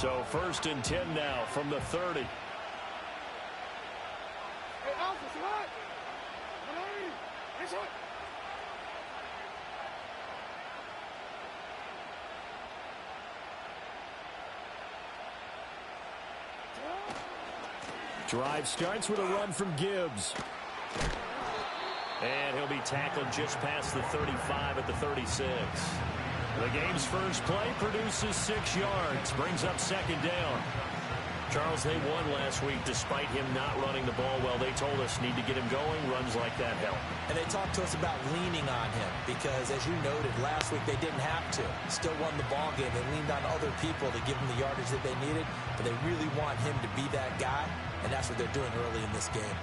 So 1st and 10 now from the 30. Drive starts with a run from Gibbs. And he'll be tackled just past the 35 at the 36. The game's first play produces 6 yards, brings up 2nd down. Charles, they won last week despite him not running the ball well. They told us need to get him going. Runs like that help. And they talked to us about leaning on him because, as you noted, last week they didn't have to. Still won the ball game. They leaned on other people to give them the yardage that they needed, but they really want him to be that guy, and that's what they're doing early in this game.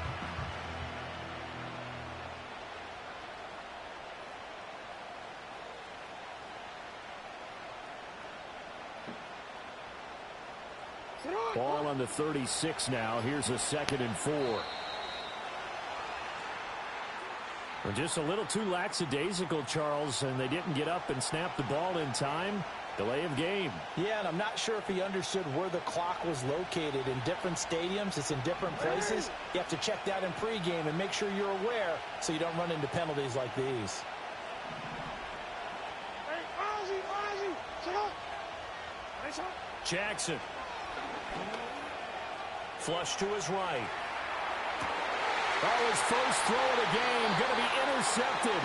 Ball on the 36 now. Here's a 2nd and 4. Well, just a little too lackadaisical, Charles, and they didn't get up and snap the ball in time. Delay of game. Yeah, and I'm not sure if he understood where the clock was located. In different stadiums, it's in different places. You have to check that in pregame and make sure you're aware so you don't run into penalties like these. Jackson. Flush to his right. Oh, his first throw of the game going to be intercepted.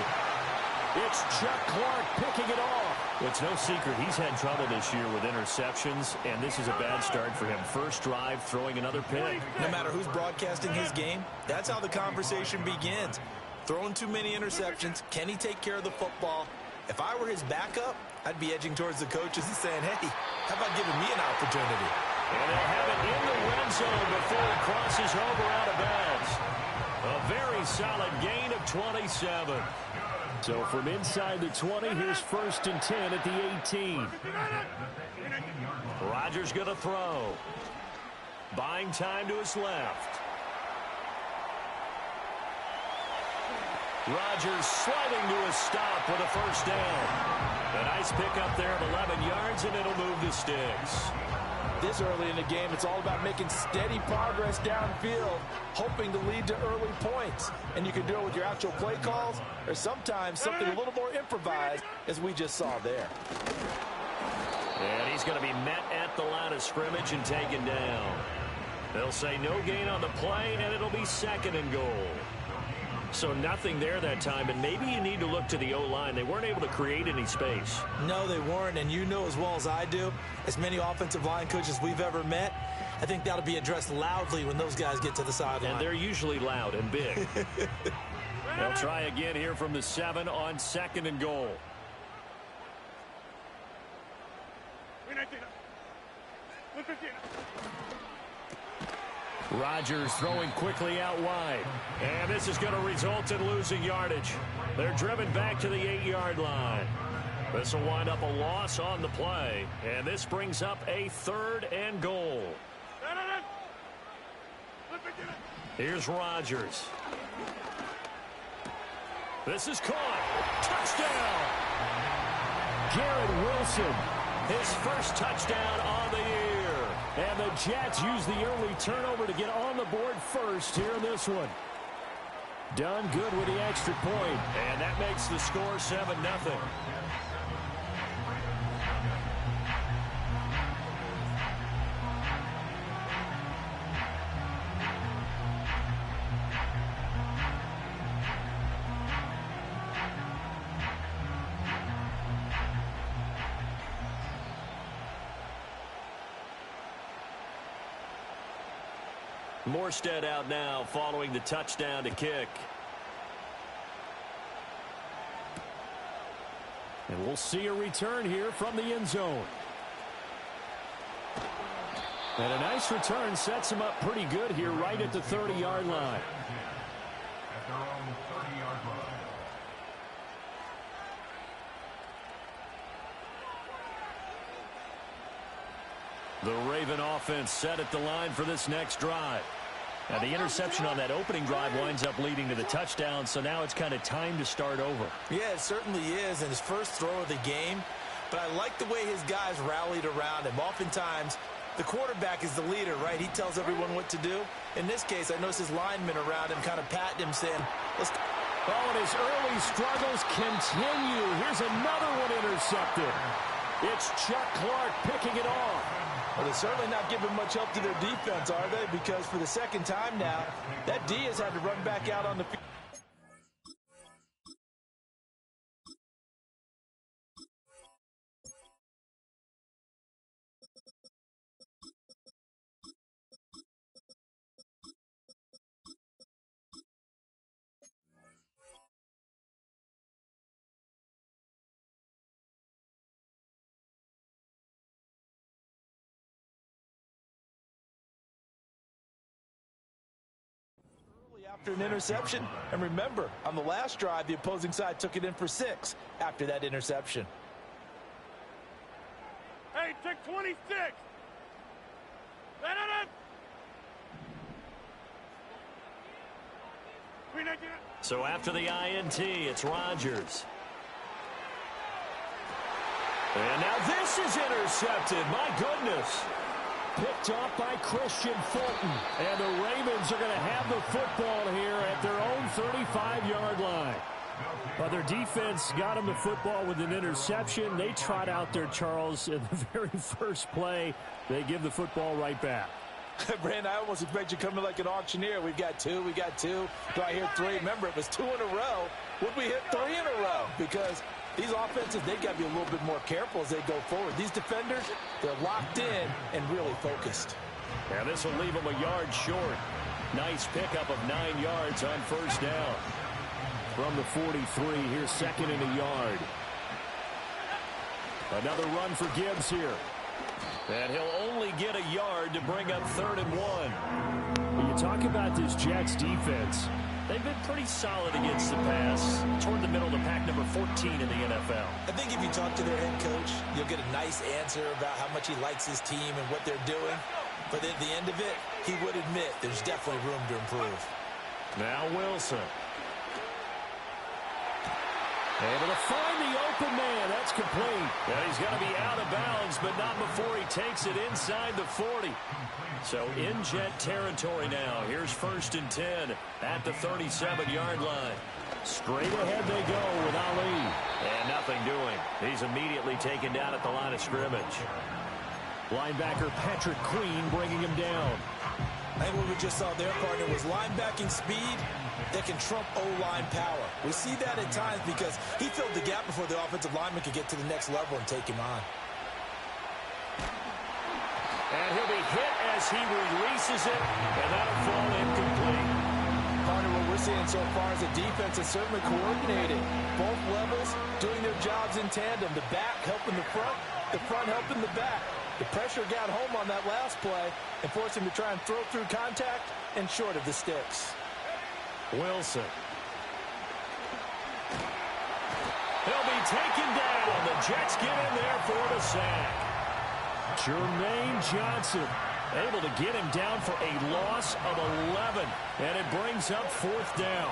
It's Chuck Clark picking it off. It's no secret he's had trouble this year with interceptions, and this is a bad start for him. First drive, throwing another pick. No matter who's broadcasting his game, that's how the conversation begins. Throwing too many interceptions. Can he take care of the football? If I were his backup, I'd be edging towards the coaches and saying, hey, how about giving me an opportunity? And they'll have it in the red zone before it crosses over out of bounds. A very solid gain of 27. So from inside the 20, here's 1st and 10 at the 18. Rodgers going to throw. Buying time to his left. Rodgers sliding to a stop with a 1st down. A nice pickup there of 11 yards, and it'll move the sticks. This early in the game, it's all about making steady progress downfield, hoping to lead to early points. And you can do it with your actual play calls or sometimes something a little more improvised, as we just saw there. And he's going to be met at the line of scrimmage and taken down. They'll say no gain on the play, and it'll be 2nd and goal. So nothing there that time, and maybe you need to look to the O-line. They weren't able to create any space. No, they weren't, and you know as well as I do, as many offensive line coaches we've ever met, I think that'll be addressed loudly when those guys get to the sideline. And they're usually loud and big. They'll try again here from the 7 on 2nd and goal. Rodgers throwing quickly out wide. And this is going to result in losing yardage. They're driven back to the 8-yard line. This will wind up a loss on the play. And this brings up a 3rd and goal. Here's Rodgers. This is caught. Touchdown! Garrett Wilson, his first touchdown on the year. And the Jets use the early turnover to get on the board first here in this one. Done good with the extra point. And that makes the score 7-0. Morstead out now following the touchdown to kick. And we'll see a return here from the end zone. And a nice return sets him up pretty good here right at the 30-yard line. The Raven offense set at the line for this next drive. Now the interception on that opening drive winds up leading to the touchdown, so now it's kind of time to start over. Yeah, it certainly is, and his first throw of the game. But I like the way his guys rallied around him. Oftentimes, The quarterback is the leader, right? He tells everyone what to do. In this case, I notice his linemen around him kind of patting him, saying, let's go. Oh, and his early struggles continue. Here's another one intercepted. It's Chuck Clark picking it off. Well, they're certainly not giving much help to their defense, are they? Because for the second time now, that D has had to run back out on the field. After an interception, and remember, on the last drive, the opposing side took it in for 6 after that interception. Hey, take 26. So after the INT, it's Rodgers. And now this is intercepted. My goodness. Picked off by Christian Fulton. And the Ravens are going to have the football here at their own 35-yard line. But their defense got them the football with an interception. They trot out there, Charles, in the very first play. They give the football right back. Brandon, I almost expect you coming like an auctioneer. We've got 2, we got 2. Do I hear 3? Remember, it was 2 in a row. Would we hit 3 in a row? Because these offenses, they've got to be a little bit more careful as they go forward. These defenders, they're locked in and really focused. And this will leave them a yard short. Nice pickup of 9 yards on first down. From the 43, here's second and a yard. Another run for Gibbs here. And he'll only get a yard to bring up 3rd and 1. When you talk about this Jets defense, they've been pretty solid against the pass. Toward the middle of the pack, number 14 in the NFL. I think if you talk to their head coach, you'll get a nice answer about how much he likes his team and what they're doing. But at the end of it, he would admit there's definitely room to improve. Now Wilson. Able to find the open man. That's complete. And he's going to be out of bounds, but not before he takes it inside the 40. So in Jet territory now. Here's 1st and 10 at the 37-yard line. Straight ahead they go with Ali. And nothing doing. He's immediately taken down at the line of scrimmage. Linebacker Patrick Queen bringing him down. I think what we just saw there, partner, was linebacking speed that can trump O-line power. We see that at times because he filled the gap before the offensive lineman could get to the next level and take him on. And he'll be hit as he releases it, and that'll fall incomplete. Partner, what we're seeing so far is the defense is certainly coordinated. Both levels doing their jobs in tandem. The back helping the front helping the back. The pressure got home on that last play and forced him to try and throw through contact and short of the sticks. Wilson. He'll be taken down. The Jets get in there for the sack. Jermaine Johnson able to get him down for a loss of 11. And it brings up 4th down.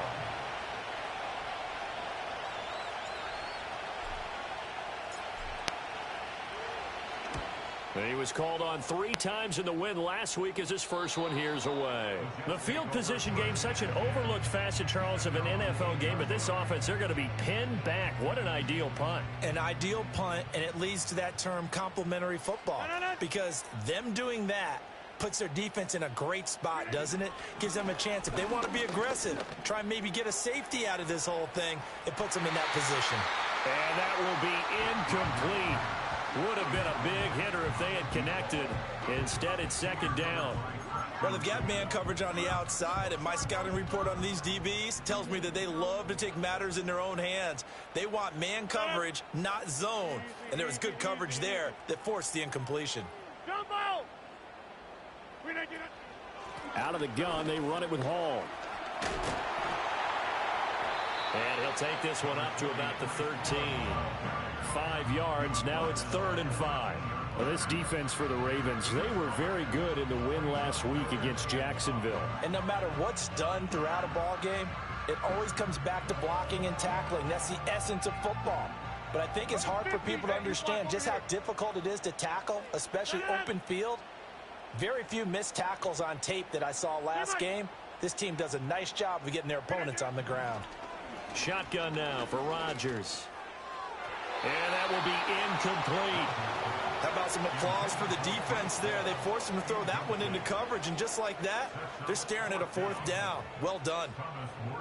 He was called on 3 times in the win last week as his first one here's away. The field position game, such an overlooked facet, Charles, of an NFL game, but this offense, they're going to be pinned back. What an ideal punt. An ideal punt, and it leads to that term complementary football. Because them doing that puts their defense in a great spot, doesn't it? Gives them a chance. If they want to be aggressive, try and maybe get a safety out of this whole thing, it puts them in that position. And that will be incomplete. Would have been a big hitter if they had connected. Instead, it's 2nd down. Well, they've got man coverage on the outside, and my scouting report on these DBs tells me that they love to take matters in their own hands. They want man coverage, not zone. And there was good coverage there that forced the incompletion. Out of the gun, they run it with Hall. And he'll take this one up to about the 13. 5 yards. Now it's 3rd and 5. Well, this defense for the Ravens, they were very good in the win last week against Jacksonville. And no matter what's done throughout a ball game, it always comes back to blocking and tackling. That's the essence of football. But I think it's hard for people to understand just how difficult it is to tackle, especially open field. Very few missed tackles on tape that I saw last game. This team does a nice job of getting their opponents on the ground. Shotgun now for Rodgers. And that will be incomplete. How about some applause for the defense there? They forced him to throw that one into coverage, and just like that, they're staring at a fourth down. Well done.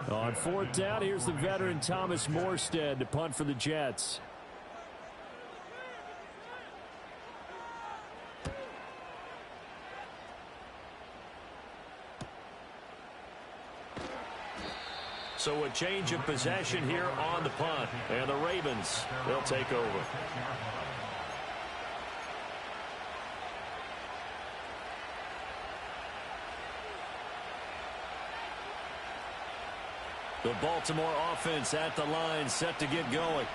On fourth down, here's the veteran Thomas Morstead to punt for the Jets. So a change of possession here on the punt. And the Ravens, they'll take over. The Baltimore offense at the line, set to get going.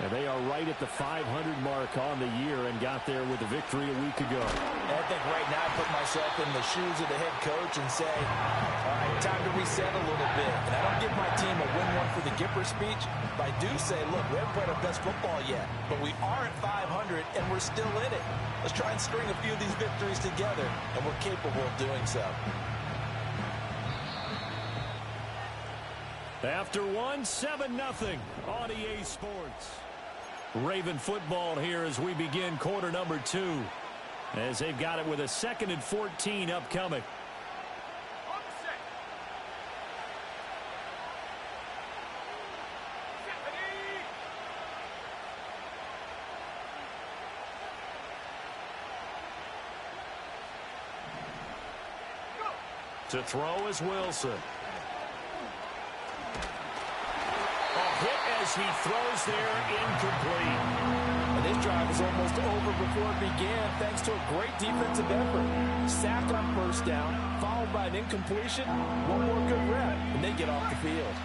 And they are right at the 500 mark on the year and got there with a victory a week ago. I think right now I put myself in the shoes of the head coach and say, all right, time to reset a little bit. And I don't give my team a win one for the Gipper speech, but I do say, look, we haven't played our best football yet, but we are at 500 and we're still in it. Let's try and string a few of these victories together, and we're capable of doing so. After one, 7-0 on EA Sports. Raven football here as we begin quarter number 2. As they've got it with a 2nd and 14 upcoming. To throw is Wilson. Hit as he throws there, incomplete. And this drive was almost over before it began thanks to a great defensive effort. Sack on first down, followed by an incompletion, one more good rep, and they get off the field.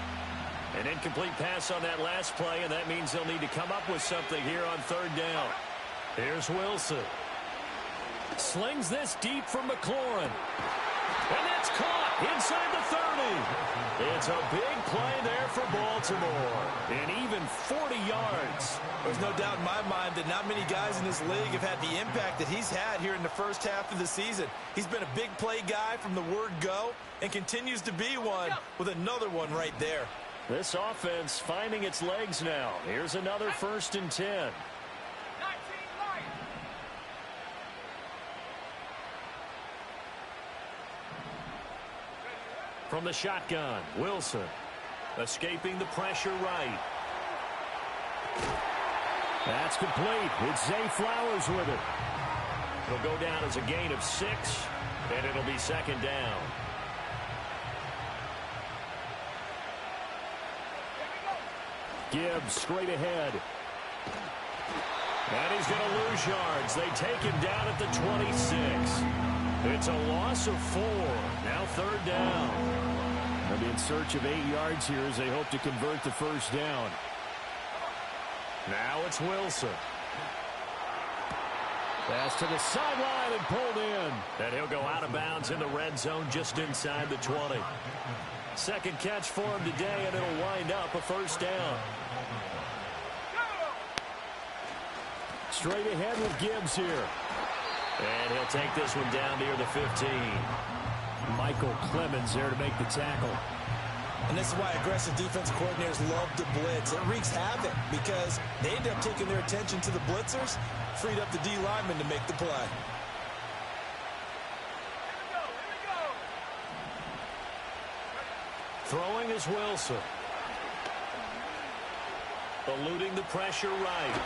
An incomplete pass on that last play, and that means they'll need to come up with something here on third down. Here's Wilson. Slings this deep for McLaurin. And that's caught inside the 30. It's a big play there for Baltimore. And even 40 yards. There's no doubt in my mind that not many guys in this league have had the impact that he's had here in the first half of the season. He's been a big play guy from the word go and continues to be one with another one right there. This offense finding its legs now. Here's another 1st and 10. From the shotgun, Wilson escaping the pressure right. That's complete. It's Zay Flowers with it. It'll go down as a gain of 6, and it'll be 2nd down. Gibbs straight ahead. And he's going to lose yards. They take him down at the 26. It's a loss of 4. Now 3rd down. They'll be in search of 8 yards here as they hope to convert the first down. Now it's Wilson. Pass to the sideline and pulled in. And he'll go out of bounds in the red zone just inside the 20. 2nd catch for him today, and it'll wind up a 1st down. Straight ahead with Gibbs here. And he'll take this one down near the 15. Michael Clemens there to make the tackle. And this is why aggressive defense coordinators love to blitz. It wreaks havoc because they end up taking their attention to the blitzers, freed up the D lineman to make the play. Throwing is Wilson. Eluding the pressure right.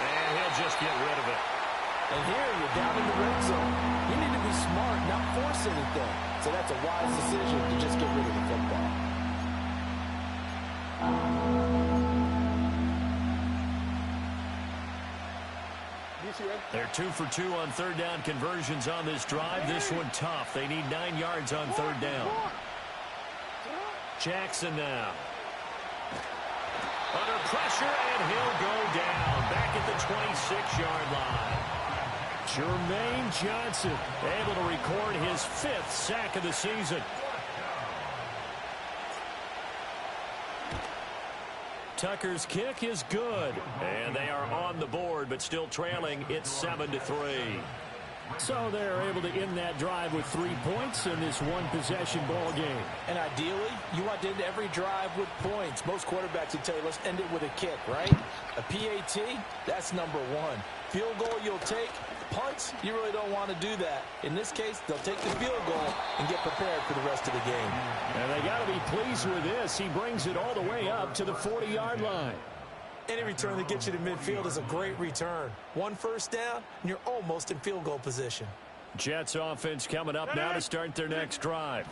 And he'll just get rid of it. And here you're down in the red zone. You need to be smart, not force anything. So that's a wise decision to just get rid of the football. They're 2 for 2 on 3rd down conversions on this drive. This one tough. They need 9 yards on 3rd down. Jackson now. Under pressure, and he'll go down. Back at the 26-yard line. Jermaine Johnson able to record his 5th sack of the season. Tucker's kick is good. And they are on the board, but still trailing. It's 7-3. So they're able to end that drive with 3 points in this one-possession ball game. And ideally, you want to end every drive with points. Most quarterbacks would tell you, let's end it with a kick, right? A PAT, that's number one. Field goal you'll take. Punts, you really don't want to do that. In this case, they'll take the field goal and get prepared for the rest of the game. And they got to be pleased with this. He brings it all the way up to the 40-yard line. Any return that gets you to midfield is a great return. 1 first down, and you're almost in field goal position. Jets offense coming up now to start their next drive.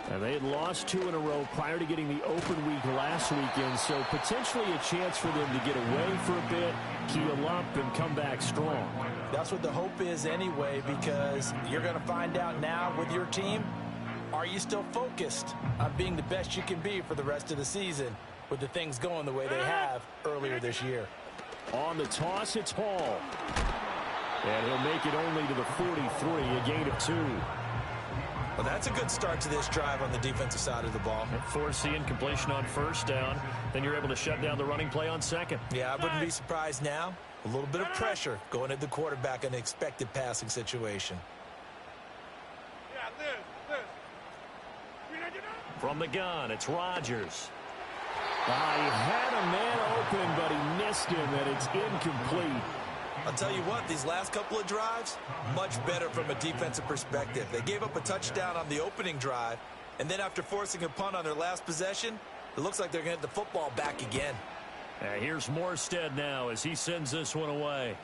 And they had lost 2 in a row prior to getting the open week last weekend, so potentially a chance for them to get away for a bit, heal up, and come back strong. That's what the hope is anyway, because you're going to find out now with your team, are you still focused on being the best you can be for the rest of the season with the things going the way they have earlier this year? On the toss, it's Hall. And he'll make it only to the 43, a gain of 2. Well, that's a good start to this drive on the defensive side of the ball. Force the incompletion on first down. Then you're able to shut down the running play on second. Yeah, I wouldn't be surprised now. A little bit of pressure going at the quarterback in an expected passing situation. From the gun, it's Rodgers. He had a man open, but he missed him, and it's incomplete. I'll tell you what, these last couple of drives, much better from a defensive perspective. They gave up a touchdown on the opening drive, and then after forcing a punt on their last possession, it looks like they're going to get the football back again. Here's Morstead now as he sends this one away.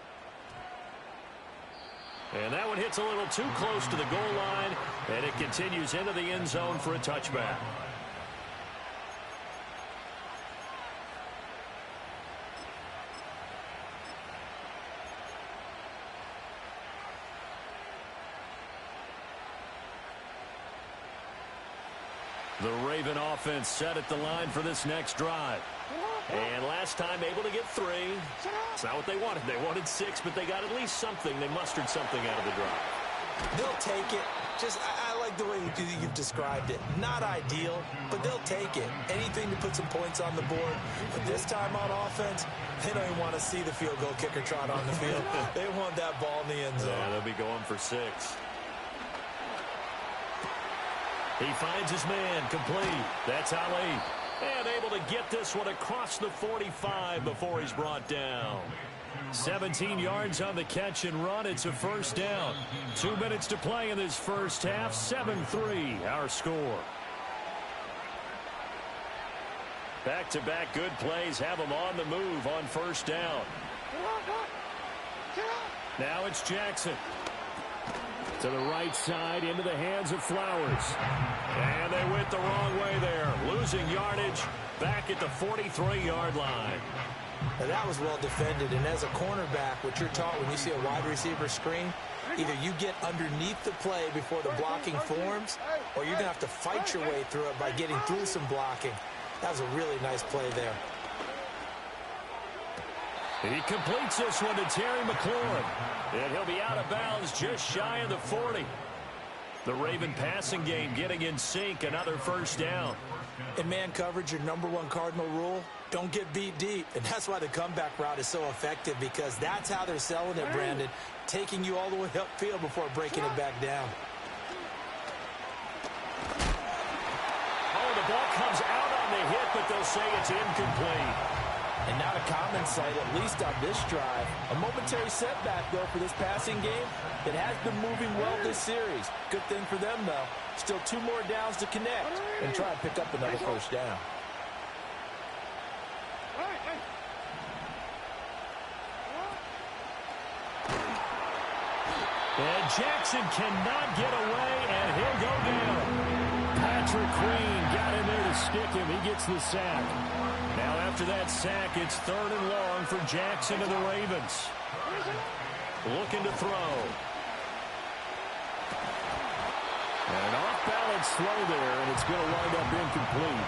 And that one hits a little too close to the goal line, and it continues into the end zone for a touchback. The Raven offense set at the line for this next drive. And last time able to get 3. It's not what they wanted. They wanted 6, but they got at least something. They mustered something out of the drive. They'll take it. I like the way you've described it. Not ideal, but they'll take it. Anything to put some points on the board. But this time on offense, they don't even want to see the field goal kicker trot on the field. They want that ball in the end zone. Yeah, they'll be going for 6. He finds his man, complete. That's Ali. And able to get this one across the 45 before he's brought down. 17 yards on the catch and run. It's a first down. 2 minutes to play in this first half. 7-3, our score. Back-to-back good plays have them on the move on first down. Now it's Jackson. To the right side, into the hands of Flowers. And they went the wrong way there. Losing yardage back at the 43-yard line. Now that was well defended, and as a cornerback, what you're taught when you see a wide receiver screen, either you get underneath the play before the blocking forms, or you're going to have to fight your way through it by getting through some blocking. That was a really nice play there. He completes this one to Terry McLaurin. And he'll be out of bounds just shy of the 40. The Raven passing game getting in sync. Another first down. In man coverage, your #1 cardinal rule, don't get beat deep. And that's why the comeback route is so effective, because that's how they're selling it, Brandon. Taking you all the way upfield before breaking it back down. Oh, the ball comes out on the hit, but they'll say it's incomplete. And not a common sight, at least on this drive. A momentary setback, though, for this passing game. It has been moving well this series. Good thing for them, though. Still 2 more downs to connect and try and pick up another first down. And Jackson cannot get away, and he'll go down. Patrick Queen got in there to stick him. He gets the sack. Now after that sack, it's 3rd and long for Jackson and the Ravens. Looking to throw. And an off-balance throw there, and it's going to wind up incomplete.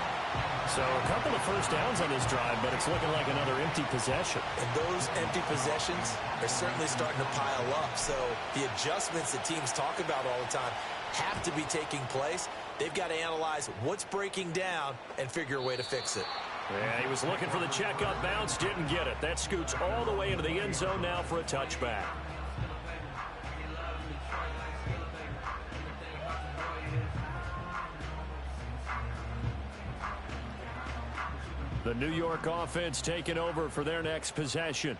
So a couple of first downs on this drive, but it's looking like another empty possession. And those empty possessions are certainly starting to pile up. So the adjustments that teams talk about all the time have to be taking place. They've got to analyze what's breaking down and figure a way to fix it. Yeah, he was looking for the check-up bounce, didn't get it. That scoots all the way into the end zone now for a touchback. The New York offense taking over for their next possession.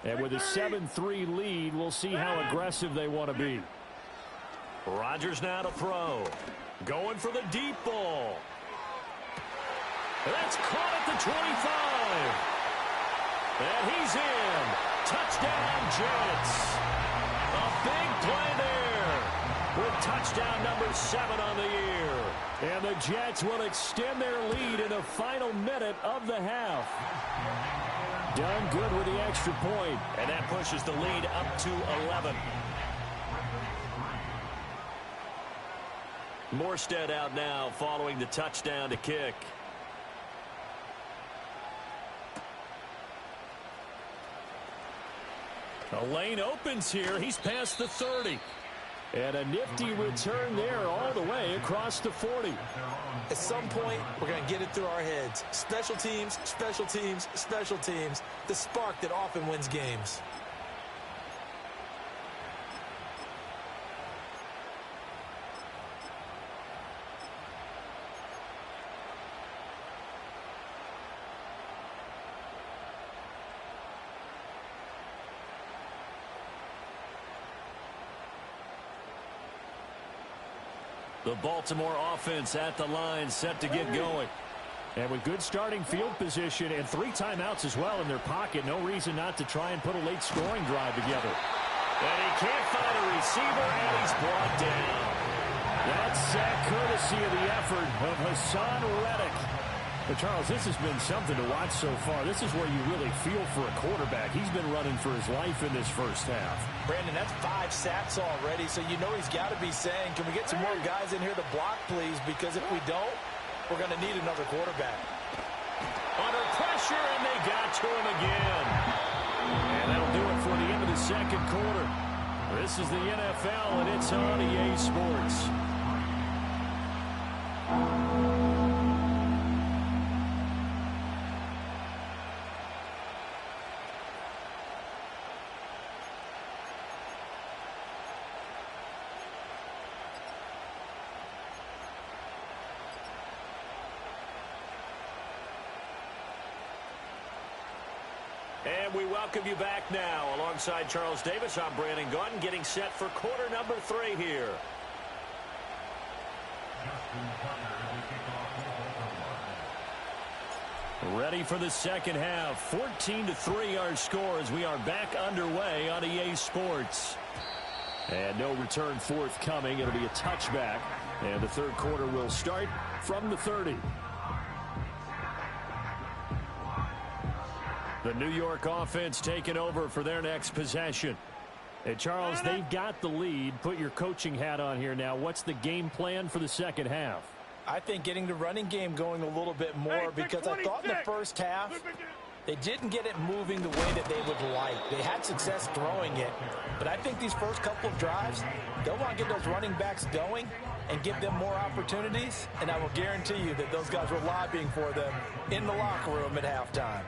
And with a 7-3 lead, we'll see how aggressive they want to be. Rodgers now to throw. Going for the deep ball. That's caught at the 25. And he's in. Touchdown, Jets. A big play there with touchdown number 7 on the year. And the Jets will extend their lead in the final minute of the half. Done good with the extra point. And that pushes the lead up to 11. Morstead out now following the touchdown to kick. A lane opens here. He's past the 30. And a nifty return there all the way across the 40. At some point, we're going to get it through our heads. Special teams, special teams, special teams. The spark that often wins games. The Baltimore offense at the line, set to get going. And with good starting field position and 3 timeouts as well in their pocket, no reason not to try and put a late scoring drive together. And he can't find a receiver, and he's brought down. That's courtesy of the effort of Hassan Reddick. But Charles, this has been something to watch so far. This is where you really feel for a quarterback. He's been running for his life in this first half. Brandon, that's 5 sacks already, so you know he's got to be saying, can we get some more guys in here to block, please? Because if we don't, we're going to need another quarterback. Under pressure, and they got to him again. And that'll do it for the end of the second quarter. This is the NFL, and it's on EA Sports. And we welcome you back now. Alongside Charles Davis, I'm Brandon Gaudin, getting set for quarter number 3 here. Ready for the second half. 14-3 our score as we are back underway on EA Sports. And no return forthcoming. It'll be a touchback. And the third quarter will start from the 30. The New York offense taking over for their next possession. And Charles, they've got the lead. Put your coaching hat on here now. What's the game plan for the second half? I think getting the running game going a little bit more because I thought in the first half they didn't get it moving the way that they would like. They had success throwing it, but I think these first couple of drives, they'll want to get those running backs going and give them more opportunities, and I will guarantee you that those guys were lobbying for them in the locker room at halftime.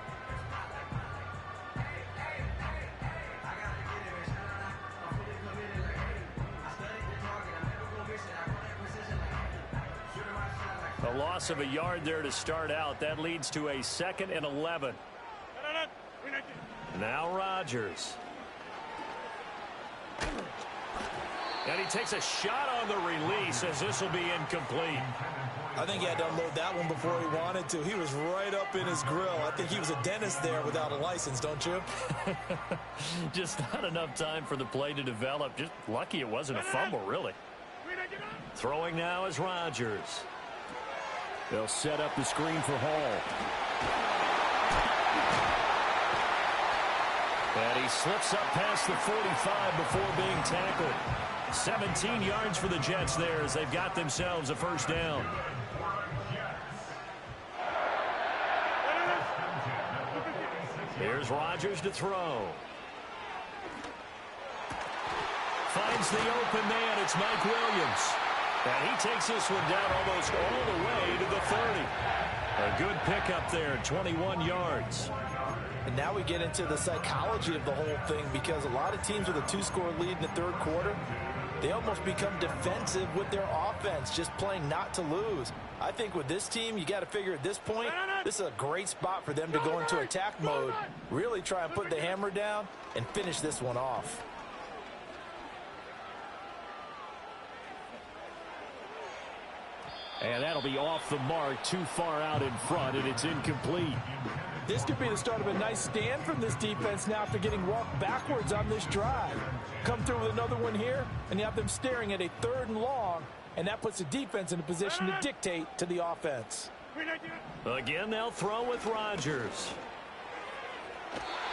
A loss of a yard there to start out. That leads to a 2nd and 11. Now Rodgers. And he takes a shot on the release as this will be incomplete. I think he had to unload that one before he wanted to. He was right up in his grill. I think he was a dentist there without a license, don't you? Just not enough time for the play to develop. Just lucky it wasn't a fumble, really. Throwing now is Rodgers. They'll set up the screen for Hall. And he slips up past the 45 before being tackled. 17 yards for the Jets there as they've got themselves a first down. Here's Rodgers to throw. Finds the open man. It's Mike Williams. And he takes this one down almost all the way to the 30. A good pickup there, 21 yards. And now we get into the psychology of the whole thing because a lot of teams with a 2-score lead in the third quarter, they almost become defensive with their offense, just playing not to lose. I think with this team, you got to figure at this point, this is a great spot for them to go into attack mode, really try and put the hammer down and finish this one off. And that'll be off the mark, too far out in front, and it's incomplete. This could be the start of a nice stand from this defense now after getting walked backwards on this drive. Come through with another one here, and you have them staring at a 3rd and long, and that puts the defense in a position to dictate to the offense. Again, they'll throw with Rodgers.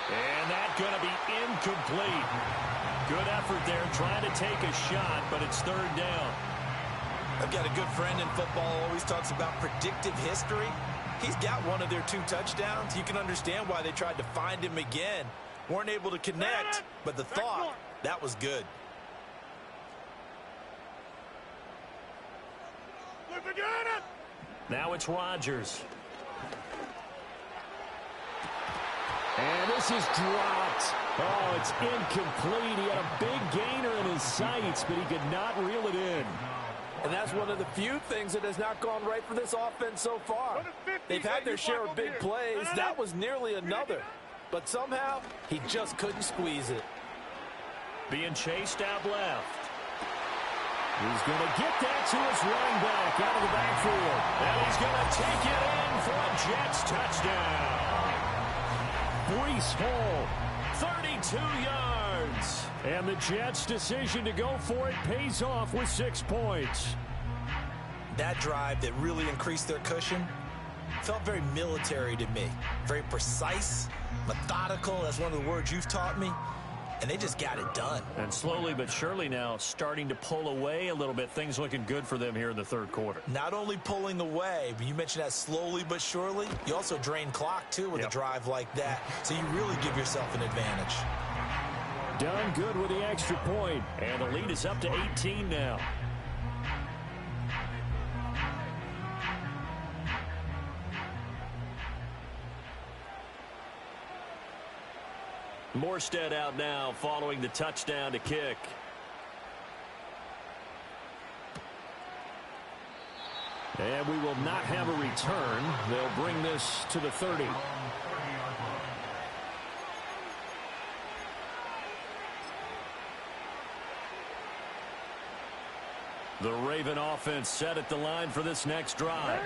And that's going to be incomplete. Good effort there, trying to take a shot, but it's 3rd down. I've got a good friend in football who always talks about predictive history. He's got one of their 2 touchdowns. You can understand why they tried to find him again. Weren't able to connect, but the thought, that was good. Now it's Rodgers. And this is dropped. Oh, it's incomplete. He had a big gainer in his sights, but he could not reel it in. And that's one of the few things that has not gone right for this offense so far. They've had their share of big plays. That was nearly another. But somehow, he just couldn't squeeze it. Being chased out left. He's going to get that to his running back out of the backfield. And he's going to take it in for a Jets touchdown. Breece Hall, 32 yards. And the Jets' decision to go for it pays off with 6 points. That drive that really increased their cushion felt very military to me. Very precise, methodical. That's one of the words you've taught me. And they just got it done. And slowly but surely now starting to pull away a little bit. Things looking good for them here in the 3rd quarter. Not only pulling away, but you mentioned that slowly but surely. You also drain clock, too, with a drive like that. So you really give yourself an advantage. Done good with the extra point. And the lead is up to 18 now. Morstead out now following the touchdown to kick. And we will not have a return. They'll bring this to the 30. The Raven offense set at the line for this next drive.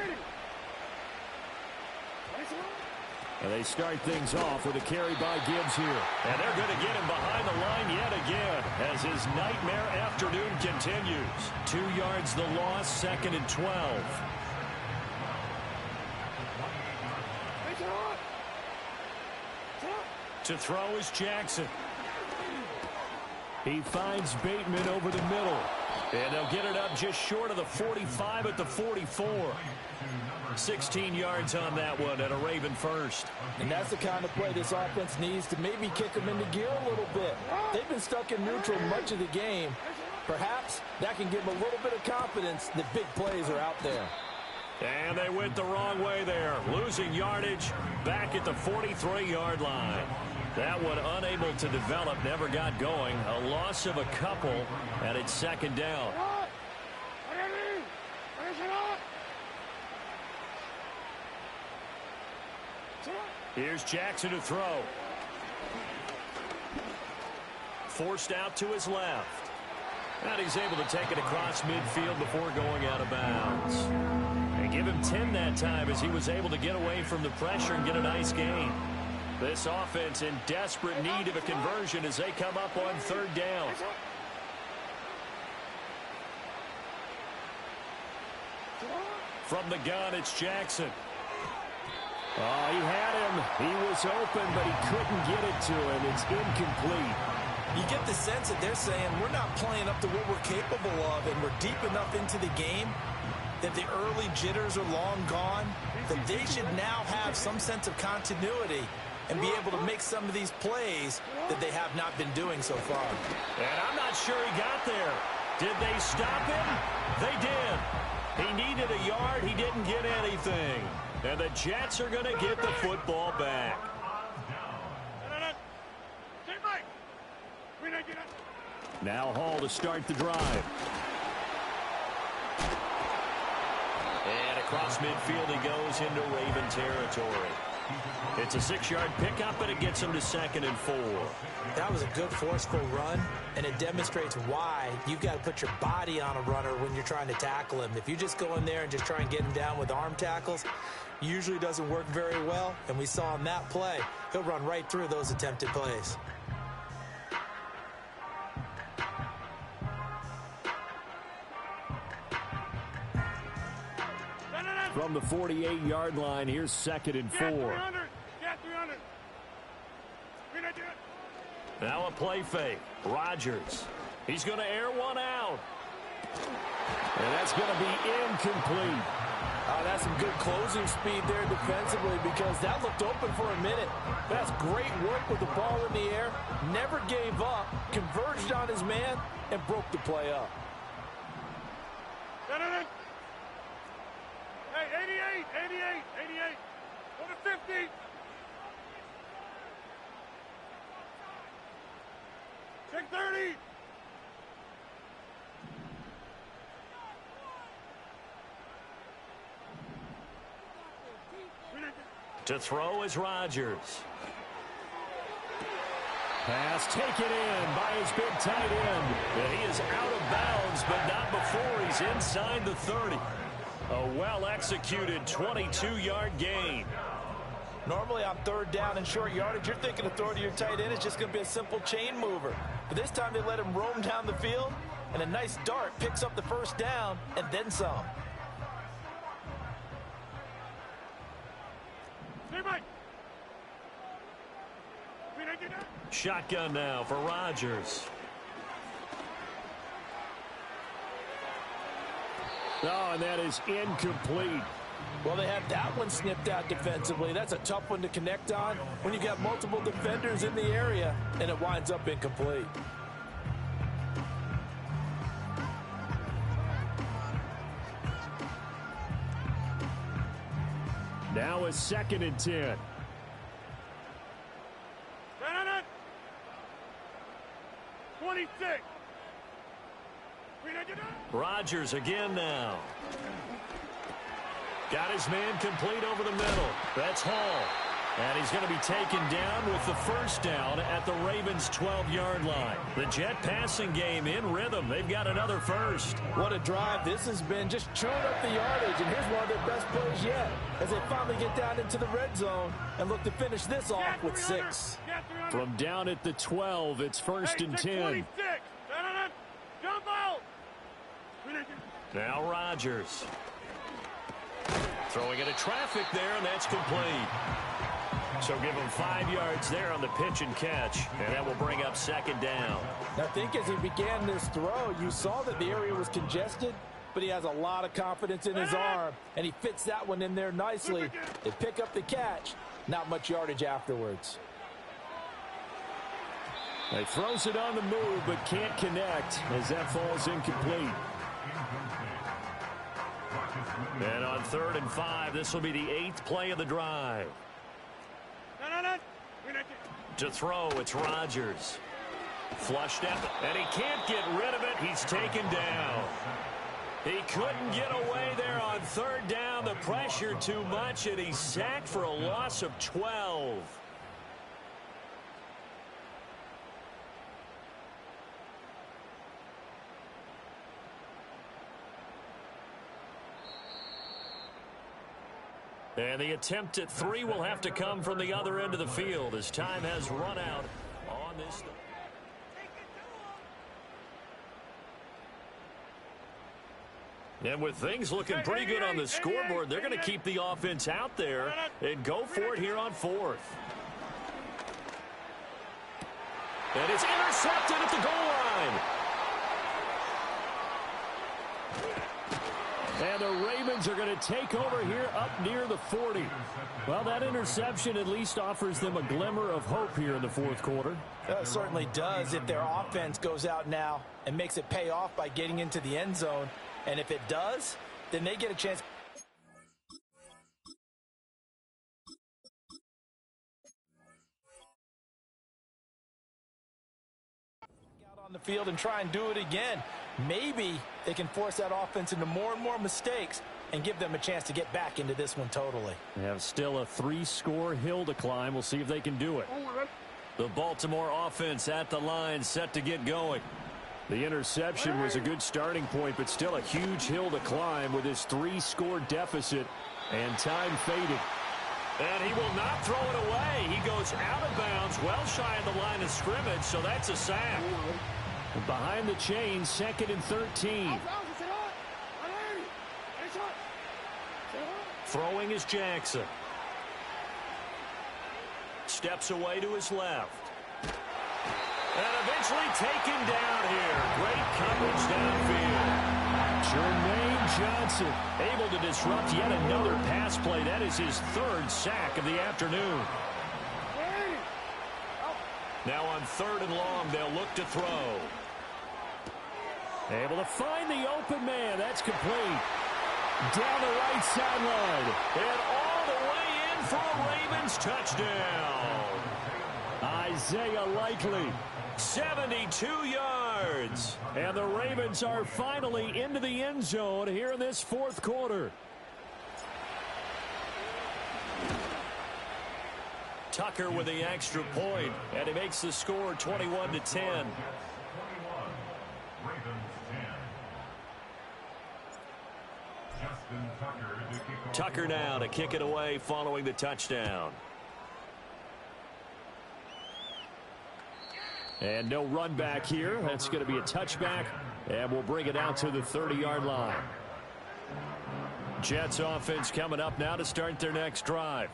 And they start things off with a carry by Gibbs here. And they're going to get him behind the line yet again as his nightmare afternoon continues. 2 yards the loss, 2nd and 12. To throw is Jackson. He finds Bateman over the middle. And they'll get it up just short of the 45 at the 44. 16 yards on that one and a Raven first. And that's the kind of play this offense needs to maybe kick them into gear a little bit. They've been stuck in neutral much of the game. Perhaps that can give them a little bit of confidence that big plays are out there. And they went the wrong way there. Losing yardage back at the 43-yard line. That one unable to develop, never got going. A loss of a couple, and it's 2nd down. Here's Jackson to throw. Forced out to his left. And he's able to take it across midfield before going out of bounds. And give him 10 that time as he was able to get away from the pressure and get a nice gain. This offense in desperate need of a conversion as they come up on 3rd down. From the gun, it's Jackson. Oh, he had him. He was open, but he couldn't get it to him. It's incomplete. You get the sense that they're saying we're not playing up to what we're capable of, and we're deep enough into the game that the early jitters are long gone, that they should now have some sense of continuity and be able to make some of these plays that they have not been doing so far. And I'm not sure he got there. Did they stop him? They did. He needed a yard. He didn't get anything. And the Jets are going to get the football back. Now Hall to start the drive. And across midfield he goes into Raven territory. It's a 6-yard pickup, and it gets him to 2nd and 4. That was a good forceful run, and it demonstrates why you've got to put your body on a runner when you're trying to tackle him. If you just go in there and just try and get him down with arm tackles, usually doesn't work very well, and we saw on that play, he'll run right through those attempted plays. From the 48-yard line, here's 2nd and 4. Now a play fake. Rodgers. He's going to air one out. And that's going to be incomplete. Oh, that's some good closing speed there defensively because that looked open for a minute. That's great work with the ball in the air. Never gave up, converged on his man, and broke the play up. Hey, 88. Go to 50. Check 30. To throw is Rodgers. Pass taken in by his big tight end. And he is out of bounds, but not before he's inside the 30. A well-executed 22-yard gain. Normally on 3rd down and short yardage, you're thinking of throwing to your tight end. It's just going to be a simple chain mover. But this time they let him roam down the field, and a nice dart picks up the 1st down and then some. Shotgun now for Rodgers. Oh, and that is incomplete. Well, they had that one snipped out defensively. That's a tough one to connect on when you got multiple defenders in the area, and it winds up incomplete. Now a 2nd and 10. No. 26. Rodgers again now. Got his man complete over the middle. That's Hall. And he's going to be taken down with the 1st down at the Ravens' 12-yard line. The Jet passing game in rhythm. They've got another 1st. What a drive this has been, just chewing up the yardage. And here's one of their best plays yet as they finally get down into the red zone and look to finish this off with 6. From down at the 12, it's 1st and 10. Jump out. Now Rodgers. Throwing into traffic there, and that's complete. So give him 5 yards there on the pitch and catch, and that will bring up 2nd down. I think as he began this throw, you saw that the area was congested, but he has a lot of confidence in his arm, and he fits that one in there nicely. They pick up the catch, not much yardage afterwards. He throws it on the move, but can't connect as that falls incomplete. And on 3rd and 5, this will be the 8th play of the drive. To throw, it's Rodgers. Flushed out, and he can't get rid of it. He's taken down. He couldn't get away there on 3rd down. The pressure too much, and he's sacked for a loss of 12. And the attempt at 3 will have to come from the other end of the field as time has run out on this. And with things looking pretty good on the scoreboard, they're going to keep the offense out there and go for it here on 4th. And it's intercepted at the goal line. And the Ravens are going to take over here up near the 40. Well, that interception at least offers them a glimmer of hope here in the 4th quarter. It certainly does if their offense goes out now and makes it pay off by getting into the end zone. And if it does, then they get a chance. On the field and try and do it again. Maybe they can force that offense into more and more mistakes and give them a chance to get back into this one totally. They have still a 3-score hill to climb. We'll see if they can do it. The Baltimore offense at the line, set to get going. The interception was a good starting point, but still a huge hill to climb with his 3-score deficit, and time faded. And he will not throw it away. He goes out of bounds, well shy of the line of scrimmage, so that's a sack. Behind the chains, 2nd and 13. Throwing is Jackson. Steps away to his left. And eventually taken down here. Great coverage downfield. Jermaine Johnson able to disrupt yet another pass play. That is his 3rd sack of the afternoon. Now on 3rd and long, they'll look to throw. Able to find the open man. That's complete. Down the right sideline. And all the way in for a Ravens touchdown. Isaiah Likely, 72 yards. And the Ravens are finally into the end zone here in this 4th quarter. Tucker with the extra point, and he makes the score 21-10. Tucker now to kick it away following the touchdown. And no run back here. That's going to be a touchback, and we'll bring it out to the 30-yard line. Jets offense coming up now to start their next drive.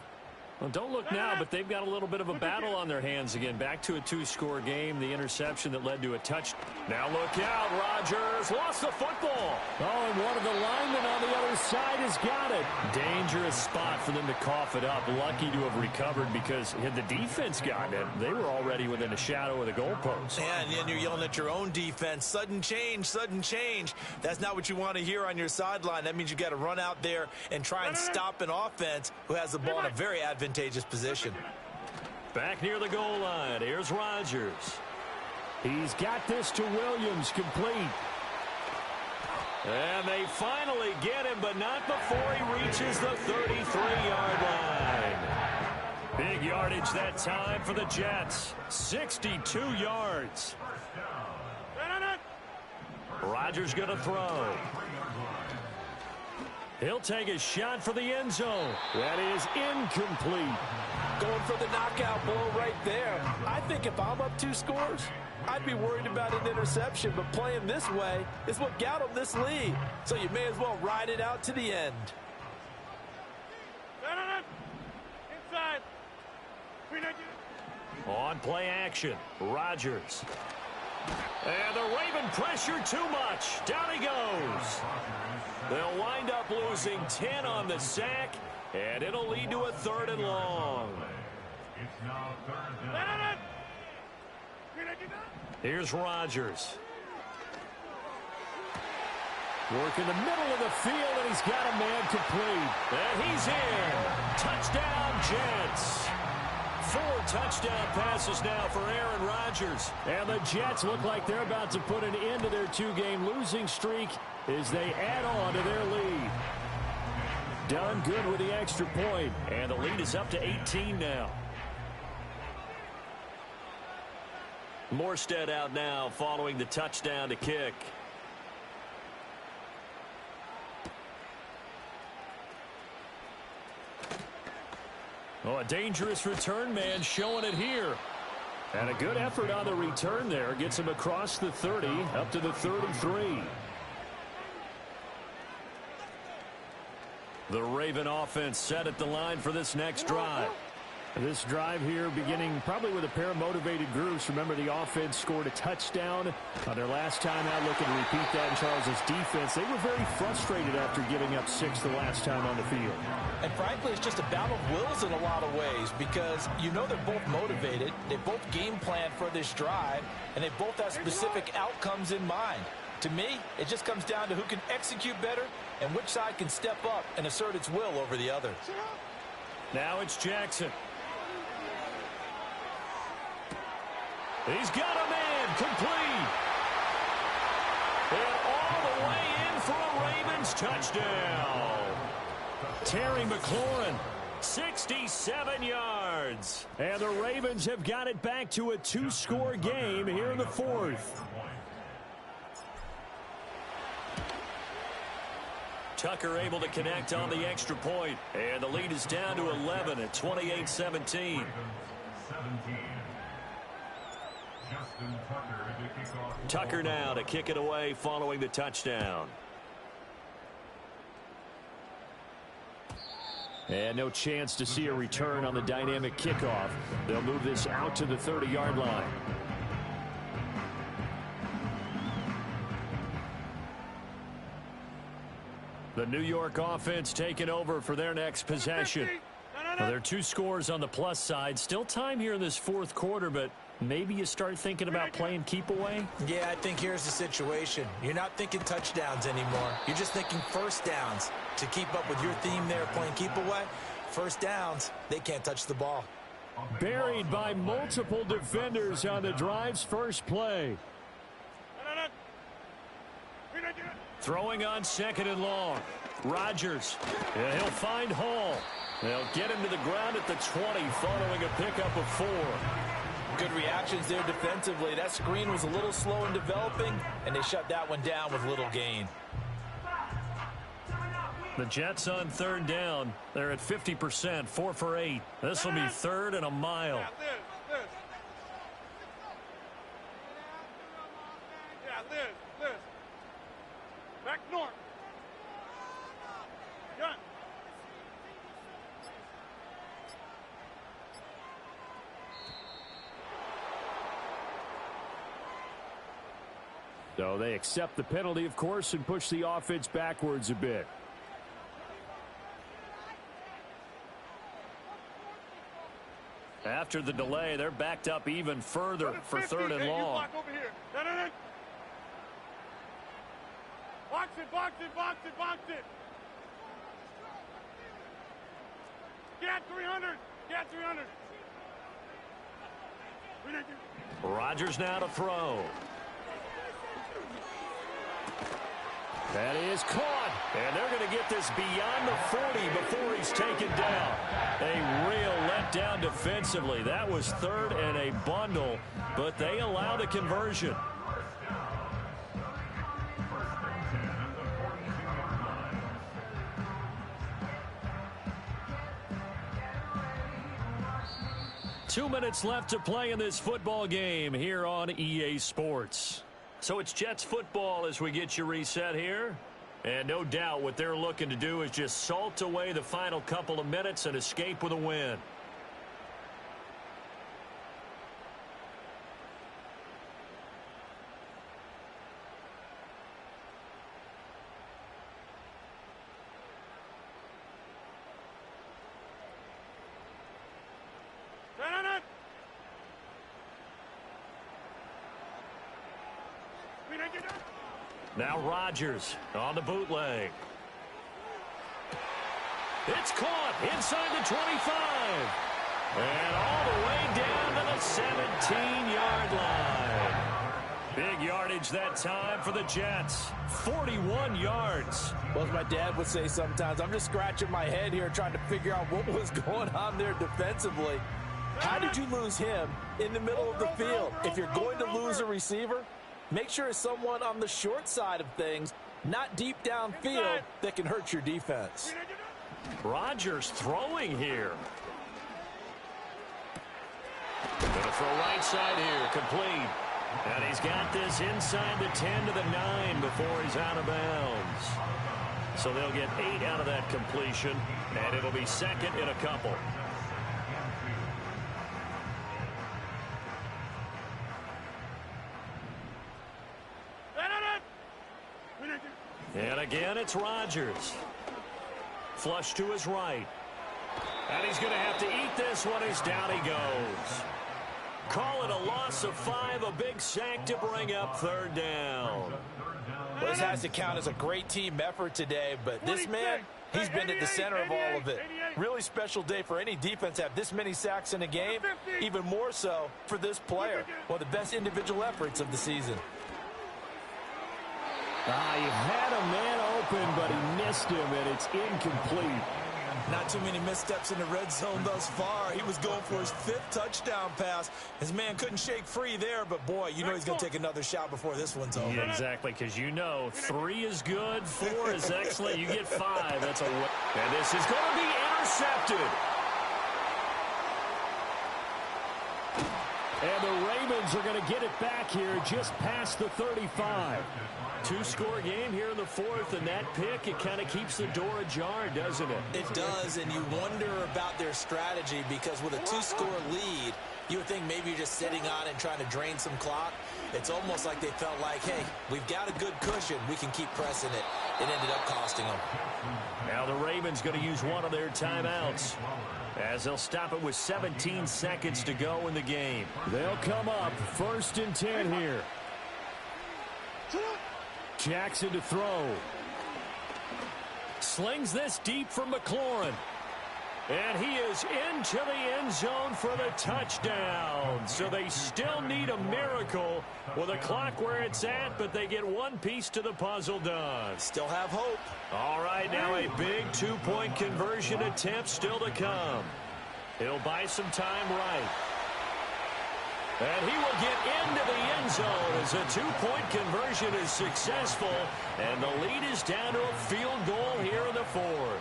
Well, don't look now, but they've got a little bit of a battle on their hands again. Back to a 2-score game. The interception that led to a touch. Now look out. Rodgers lost the football. Oh, and one of the linemen on the other side has got it. Dangerous spot for them to cough it up. Lucky to have recovered because had the defense gotten it, they were already within a shadow of the goalpost. And then you're yelling at your own defense. Sudden change, sudden change. That's not what you want to hear on your sideline. That means you got to run out there and try and stop an offense who has the ball in a very advantageous position. Back near the goal line. Here's Rodgers. He's got this to Williams, complete. And they finally get him, but not before he reaches the 33-yard line. Big yardage that time for the Jets. 62 yards. Rodgers going to throw. He'll take a shot for the end zone. That is incomplete. Going for the knockout blow right there. I think if I'm up 2 scores, I'd be worried about an interception, but playing this way is what got them this lead. So you may as well ride it out to the end. Inside. On play action, Rodgers. And the Raven pressure too much. Down he goes. They'll wind up losing 10 on the sack, and it'll lead to a 3rd and long. Here's Rodgers. Work in the middle of the field, and he's got a man complete. And he's in. Touchdown, Jets. 4 touchdown passes now for Aaron Rodgers. And the Jets look like they're about to put an end to their 2-game losing streak as they add on to their lead. Done good with the extra point, and the lead is up to 18 now. Morstead out now following the touchdown to kick. Oh, a dangerous return man showing it here. And a good effort on the return there. Gets him across the 30, up to the 33. The Raven offense set at the line for this next drive. This drive here beginning probably with a pair of motivated groups. Remember, the offense scored a touchdown on their last time out. Looking to repeat that in Charles' defense. They were very frustrated after giving up 6 the last time on the field. And frankly, it's just a battle of wills in a lot of ways because you know they're both motivated. They both game plan for this drive, and they both have specific outcomes in mind. To me, it just comes down to who can execute better and which side can step up and assert its will over the other. Now it's Jackson. He's got a man complete. And all the way in for a Ravens touchdown. Terry McLaurin, 67 yards. And the Ravens have got it back to a 2-score game here in the fourth. Tucker able to connect on the extra point. And the lead is down to 11 at 28-17. Tucker now to kick it away following the touchdown. And no chance to see a return on the dynamic kickoff. They'll move this out to the 30-yard line. The New York offense taking over for their next possession. Well, there are 2 scores on the plus side. Still time here in this fourth quarter, but maybe you start thinking about playing keep away? Yeah, I think here's the situation. You're not thinking touchdowns anymore. You're just thinking first downs. To keep up with your theme there, playing keep away, first downs, they can't touch the ball. Buried by multiple defenders on the drive's first play. Throwing on 2nd and long. Rodgers. And he'll find Hall. They'll get him to the ground at the 20 following a pickup of 4. Good reactions there defensively. That screen was a little slow in developing, and they shut that one down with little gain. The Jets on 3rd down. They're at 50%, 4 for 8. This will be 3rd and a mile. Yeah, Liz. Back north. Gun. So they accept the penalty, of course, and push the offense backwards a bit. After the delay, they're backed up even further for 3rd and long. No. Box it. Get 300. Rodgers now to throw. That is caught. And they're going to get this beyond the 40 before he's taken down. A real letdown defensively. That was 3rd and a bundle, but they allow the conversion. Two minutes left to play in this football game here on EA Sports. So it's Jets football as we get you reset here. And no doubt what they're looking to do is just salt away the final couple of minutes and escape with a win. Now Rodgers on the bootleg. It's caught inside the 25. And all the way down to the 17-yard line. Big yardage that time for the Jets. 41 yards. Well, as my dad would say sometimes, I'm just scratching my head here trying to figure out what was going on there defensively. How did you lose him in the middle of the field? If you're going to lose a receiver, make sure it's someone on the short side of things, not deep downfield, that can hurt your defense. Rodgers throwing here. Going to throw right side here, complete. And he's got this inside the 10 to the 9 before he's out of bounds. So they'll get 8 out of that completion, and it'll be 2nd and a couple. And again, it's Rodgers. Flush to his right. And he's going to have to eat this one as down he goes. Call it a loss of 5, a big sack to bring up 3rd down. Well, this has to count as a great team effort today, but this man, he's been at the center of all of it. Really special day for any defense to have this many sacks in a game, even more so for this player. One of the best individual efforts of the season. He had a man open, but he missed him, and it's incomplete. Not too many missteps in the red zone thus far. He was going for his 5th touchdown pass. His man couldn't shake free there, but boy, you know he's going to take another shot before this one's over. Yeah, exactly, because you know 3 is good, 4 is excellent. You get 5, that's a win. And this is going to be intercepted. And the Ravens are going to get it back here just past the 35. 2-score game here in the 4th, and that pick, it kind of keeps the door ajar, doesn't it? It does, and you wonder about their strategy because with a 2-score lead, you would think maybe you're just sitting on it and trying to drain some clock. It's almost like they felt like, hey, we've got a good cushion. We can keep pressing it. It ended up costing them. Now the Ravens going to use one of their timeouts as they'll stop it with 17 seconds to go in the game. They'll come up 1st and 10 here. Jackson to throw. Slings this deep from McLaurin. And he is into the end zone for the touchdown. So they still need a miracle with a clock where it's at, but they get one piece to the puzzle done. Still have hope. All right, now a big 2-point conversion attempt still to come. He'll buy some time right. And he will get into the end zone as a 2-point conversion is successful. And the lead is down to a field goal here in the 4th.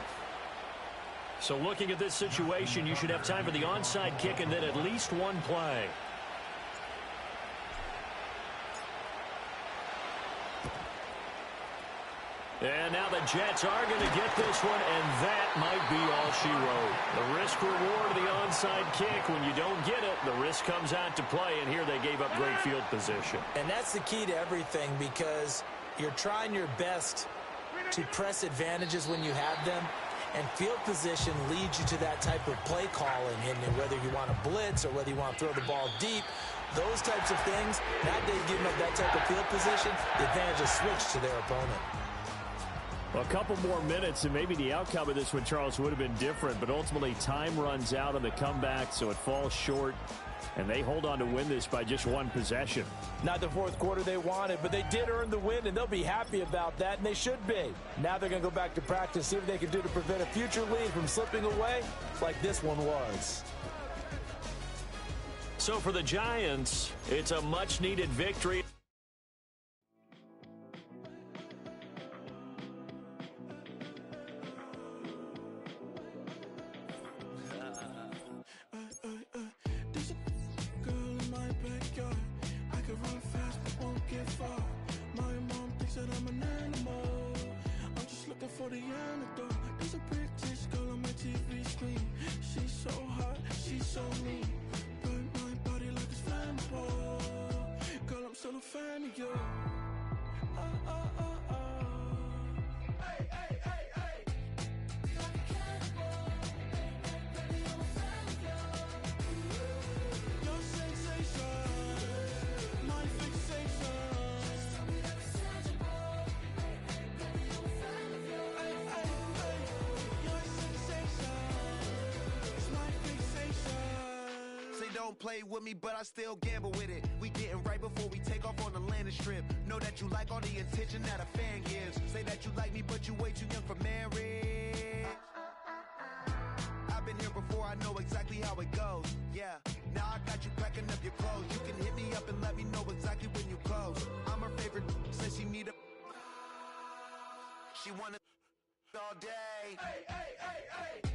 So looking at this situation, you should have time for the onside kick and then at least one play. And now the Jets are going to get this one, and that might be all she wrote. The risk-reward of the onside kick, when you don't get it, the risk comes out to play, and here they gave up great field position. And that's the key to everything because you're trying your best to press advantages when you have them, and field position leads you to that type of play calling, and whether you want to blitz or whether you want to throw the ball deep, those types of things, now they've given up that type of field position, the advantage is switched to their opponent. A couple more minutes, and maybe the outcome of this one, Charles, would have been different. But ultimately, time runs out on the comeback, so it falls short. And they hold on to win this by just one possession. Not the 4th quarter they wanted, but they did earn the win, and they'll be happy about that, and they should be. Now they're going to go back to practice, see what they can do to prevent a future lead from slipping away like this one was. So for the Giants, it's a much-needed victory. Play with me, but I still gamble with it. We getting right before we take off on the landing strip. Know that you like all the attention that a fan gives. Say that you like me, but you way too young for marriage. I've been here before, I know exactly how it goes. Yeah, now I got you packing up your clothes. You can hit me up and let me know exactly when you close. I'm her favorite, says she need a... She wanna all day. Hey, hey, hey, hey.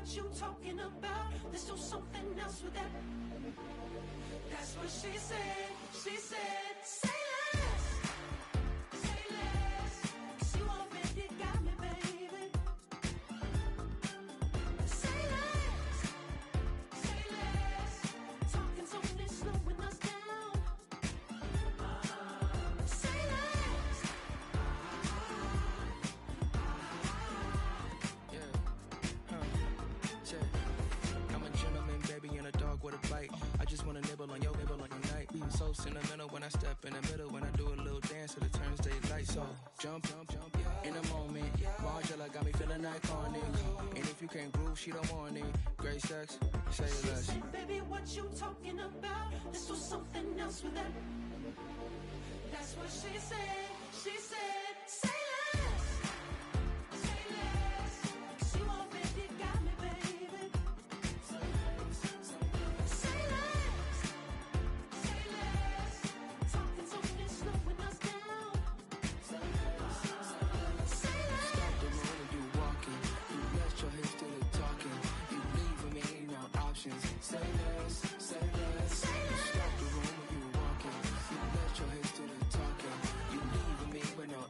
what you talking about. Let's do something else with that. That's what she said. She said, say less. Say less. 'Cause you already got me, baby. Say less. Say less. Talking's only slowing us down. Say less. I'm a gentleman, baby, and a dog with a bite. I just wanna nibble on your night. I'm so sentimental when I step in the middle. When I do a little dance till it turns daylight. So jump, in a moment. Margella got me feeling iconic. And if you can't groove, she don't want it. Great sex, say less. She said, baby, what you talking about? Let's do something else with that. That's what she said. She said, say less. Say less. 'Cause you already got me, baby. Say less. Say less. Talking's only slowing us down. Say less. Stop the road when you walking. You let your hips do the talking. You leaving me no options. Say less, say less. Say less. Stop the road when you walking. You let your hips do the talking. You leaving me with no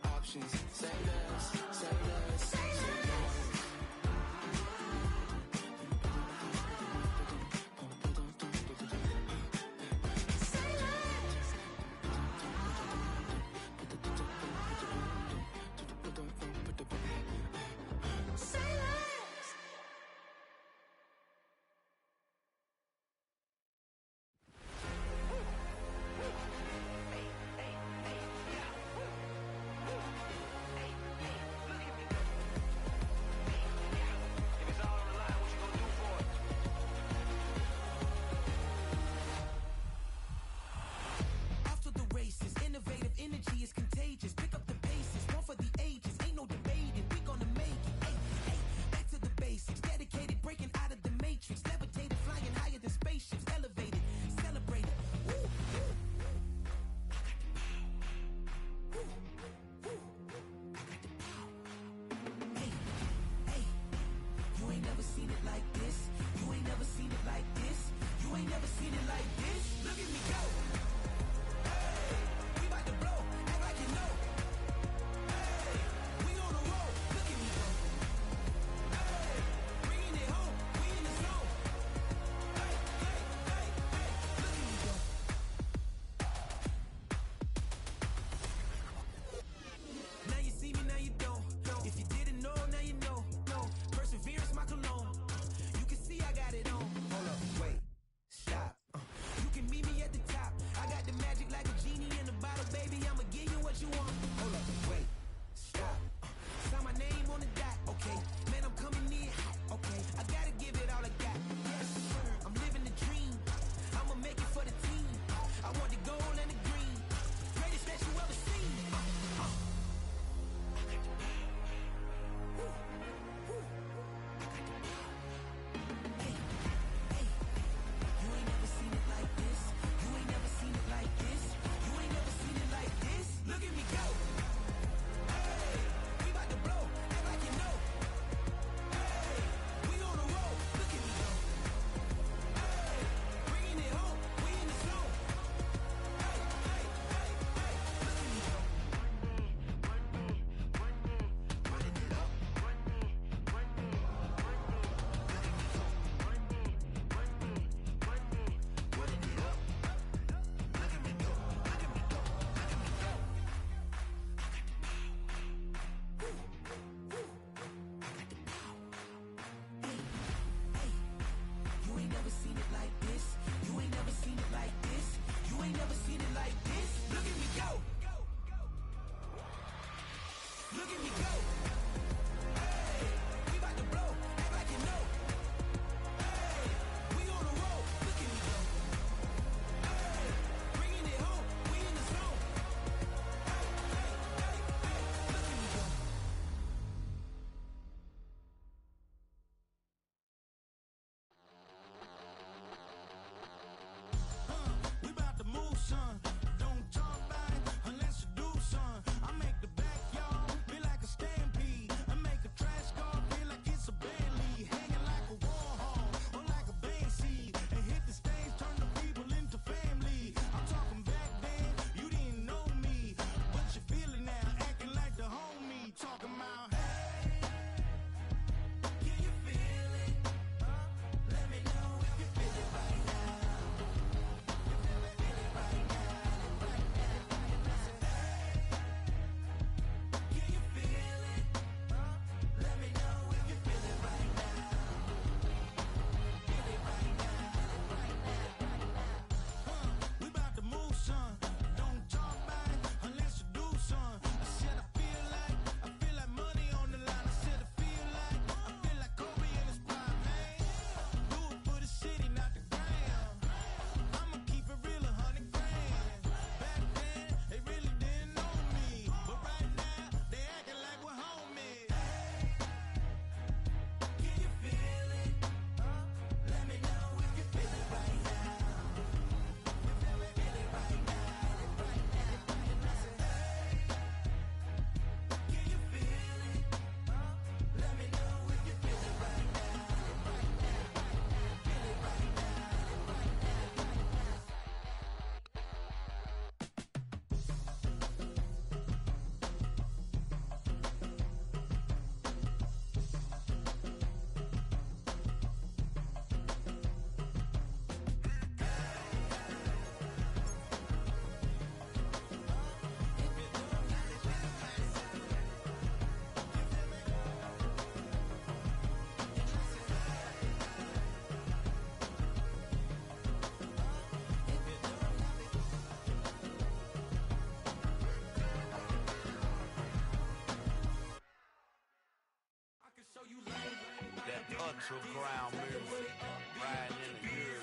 Neutral ground music. Riding in the years.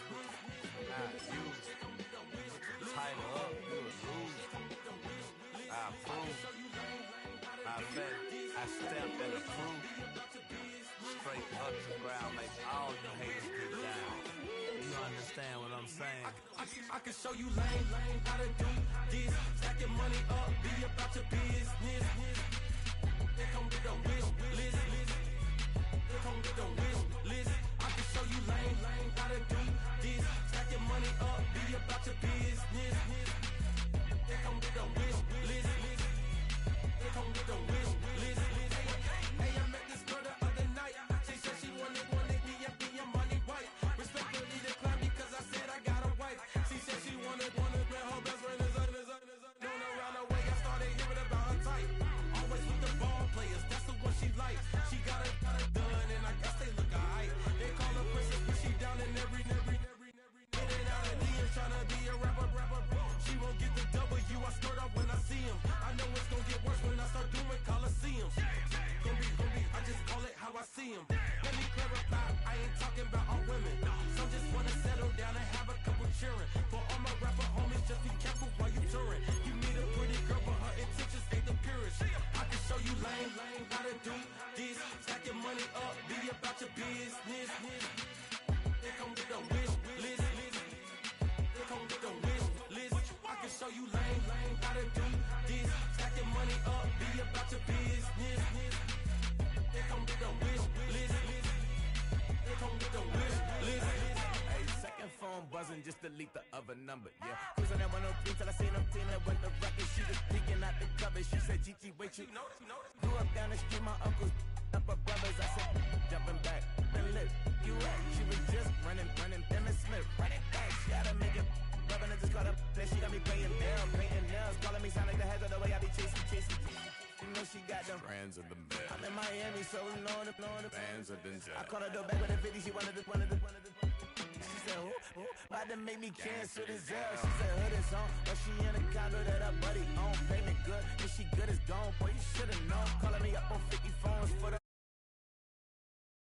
Not used. Title up, you a loser. I approve. I bet I stepped and approve. Straight up the ground, make all you haters get down. You understand what I'm saying? I can show you lame how to do this. Stack your money up, be about your business. They come with a wish list. They come with a wish list. I can show you lame how to do this. Stack your money up, be about your business. They come with a wish list. They come with a wish list. Hey, I met this girl the other night. She said she wanted me and be your money white. Respectfully declined because I said I got a wife. She said she wanted her best friend is known around the way. I started hearing about her type. Always with the ball players, that's the one she likes. She got it done, and I guess they look alright. They call her princess, but she down in every. In and out of DMs, tryna be a rapper. She won't get the W, I skirt off when I see him. I know it's gonna get worse when I start doing Coliseums. Gonna be, I just call it how I see him. Let me clarify, I ain't talking about all women. Some just wanna settle down and have a couple cheering. For all my rapper homies, just be careful while you touring. You meet a pretty girl, but her intentions ain't the purest. I can show you lame how to do this. Stack your money up, be about your business. They come with a wish list. They come with a wish list. I can show you lame how to do this. Stack your money up, be about your business. They come with a wish list. They come with a wish list. Hey, second phone buzzing, just delete the other number, yeah. Cruising at 103 till I seen them teaming with the record. She was peeking out the cover. She said, Gigi, wait, you grew up down the street, my uncles, up her brothers. I said, jumping back, been lit. You at? She was just running, Emmett Smith, running back. She had to make it. Rubbing it, just caught up. Then she got me paying down, painting nails. Calling me sound like the heads of the way I be chasing. You know she got them Brands of the bed. I'm in Miami, so we know the Bands of the I called her door back with a 50, she wanted the. She said, who? About to make me cancel this L. She said, hood is on, but she in a condo that her buddy own. Payment good, if she good is gone, boy, you should've known. Calling me up on 50 phones for the